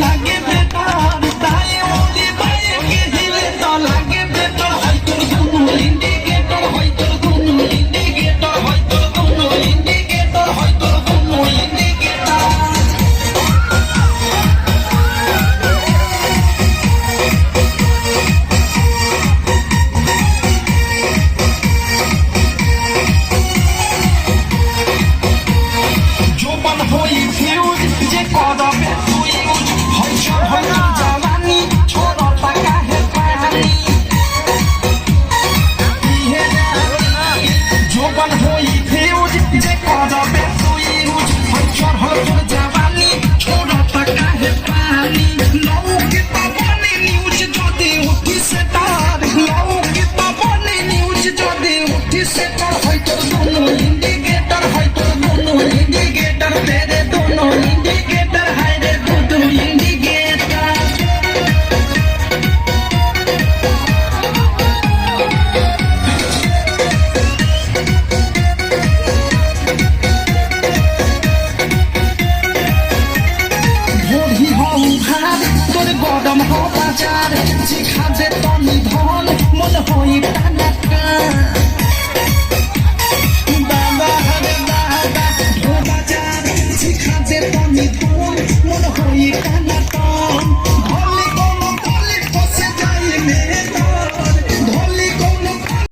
লাগে বেটার তাই ওদি বাইকে হিলে তো লাগে বেটার হয়তো কোনো ইন্ডিকেটর হয়তো কোনো ইন্ডিকেটর হয়তো কোনো ইন্ডিকেটর হয়তো কোনো ইন্ডিকেটর জোবান হই ফিউজ যে করবে তুই হইছ হইল জানি ছোট টাকা হে পানি জোবান হই ফিউজ যে করবে তুই হইছ হইল জানি ছোট টাকা হে পানি লৌকি পাবনি নিউজ যদি উঠি সেটার লৌকি পাবনি নিউজ যদি উঠি সেটার হয়তো কোনো ইন্ডিকেটর হয়তো কোনো ইন্ডিকেটর তেরে दोनों इंडिकेटर है रे दो इंडिकेटर भोरी हो भार तोर गरम हो बाजार जिखा दे तनी धन मन होई टाका बाबा हरे बाबा हो बाजार जिखा दे तनी धन मन होई टाका